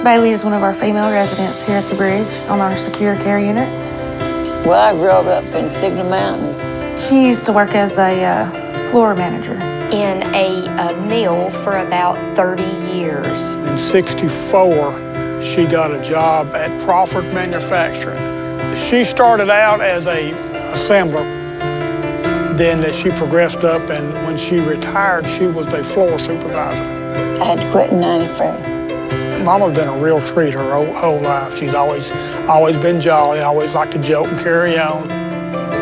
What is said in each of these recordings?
Bailey is one of our female residents here at the bridge on our secure care unit. Well, I grew up in Signal Mountain. She used to work as a floor manager. In a mill for about 30 years. In '64, she got a job at Crawford Manufacturing. She started out as a assembler. Then that she progressed up, and when she retired, she was the floor supervisor. I had to quit in '93. Mama's been a real treat her whole life. She's always been jolly, always liked to joke and carry on.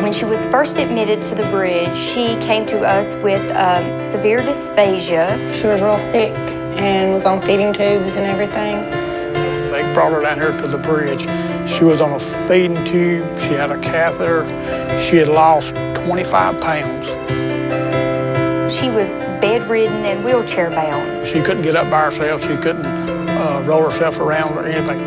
When she was first admitted to the bridge, she came to us with severe dysphagia. She was real sick and was on feeding tubes and everything. They brought her down here to the bridge. She was on a feeding tube. She had a catheter. She had lost 25 pounds. She was bedridden and wheelchair bound. She couldn't get up by herself. She couldn't roll herself around or anything.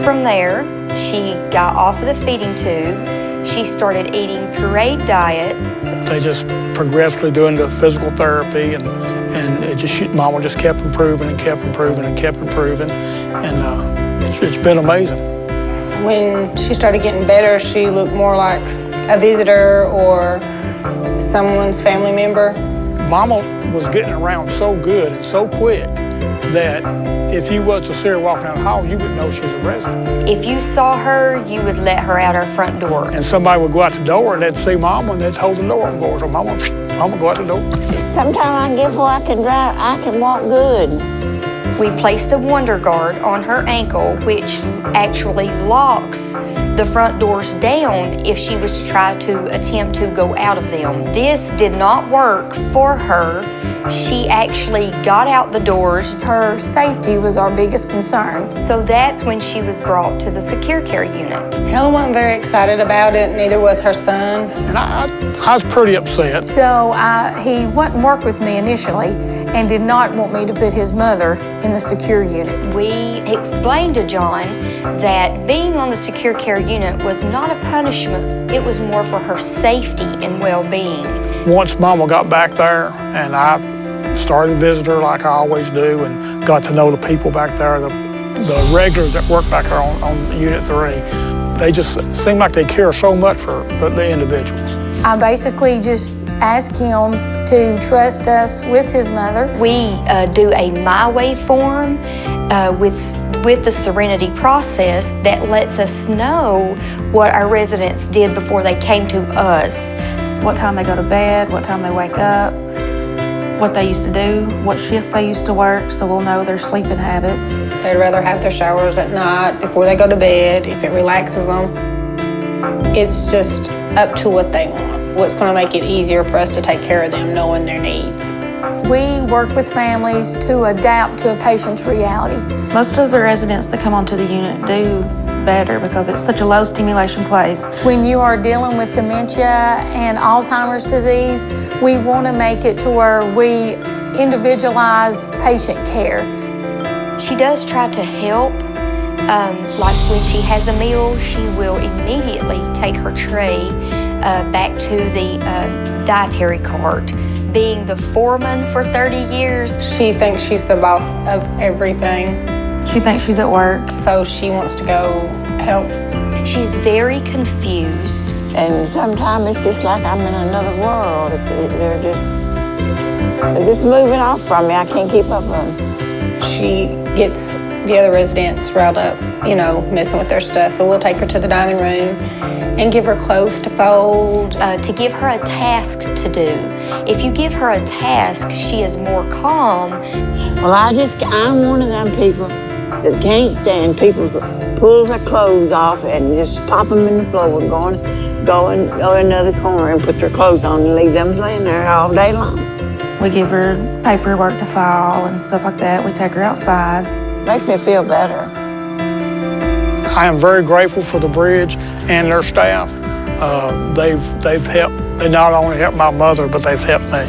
From there, she got off of the feeding tube. She started eating pureed diets. They just progressively doing the physical therapy, and Mama just kept improving and kept improving and kept improving, and it's been amazing. When she started getting better, she looked more like a visitor or someone's family member. Mama was getting around so good and so quick that if you was to see her walking down the hall, you would know she was a resident. If you saw her, you would let her out our front door. And somebody would go out the door and they'd see Mama and they'd hold the door and go, so Mama go out the door. Sometimes I get where I can drive, I can walk good. We placed a Wonder Guard on her ankle, which actually locks the front doors down if she was to try to attempt to go out of them. This did not work for her. She actually got out the doors. Her safety was our biggest concern. So that's when she was brought to the secure care unit. Helen wasn't very excited about it, neither was her son. And I was pretty upset. So he wouldn't work with me initially and did not want me to put his mother in the secure unit. We explained to John that being on the secure care unit was not a punishment. It was more for her safety and well-being. Once Mama got back there and I started to visit her like I always do and got to know the people back there, the regulars that work back there on Unit 3, they just seem like they care so much for the individuals. I basically just asked him to trust us with his mother. We do a My Way form with the Serenity process that lets us know what our residents did before they came to us. What time they go to bed, what time they wake up, what they used to do, what shift they used to work, so we'll know their sleeping habits. They'd rather have their showers at night before they go to bed if it relaxes them. It's just up to what they want. What's going to make it easier for us to take care of them, knowing their needs. We work with families to adapt to a patient's reality. Most of the residents that come onto the unit do better because it's such a low stimulation place. When you are dealing with dementia and Alzheimer's disease, we want to make it to where we individualize patient care. She does try to help. Like when she has a meal, she will immediately take her tray back to the dietary cart. Being the foreman for 30 years. She thinks she's the boss of everything. She thinks she's at work. So she wants to go help. She's very confused. And sometimes it's just like I'm in another world. They're just moving off from me. I can't keep up with them. She gets the other residents riled up, messing with their stuff. So we'll take her to the dining room and give her clothes to fold. To give her a task to do. If you give her a task, she is more calm. Well, I'm one of them people that can't stand people pull their clothes off and just pop them in the floor and go in another corner and put their clothes on and leave them laying there all day long. We give her paperwork to file and stuff like that. We take her outside. Makes me feel better. I am very grateful for the bridge and their staff. They've helped. They not only helped my mother, but they've helped me.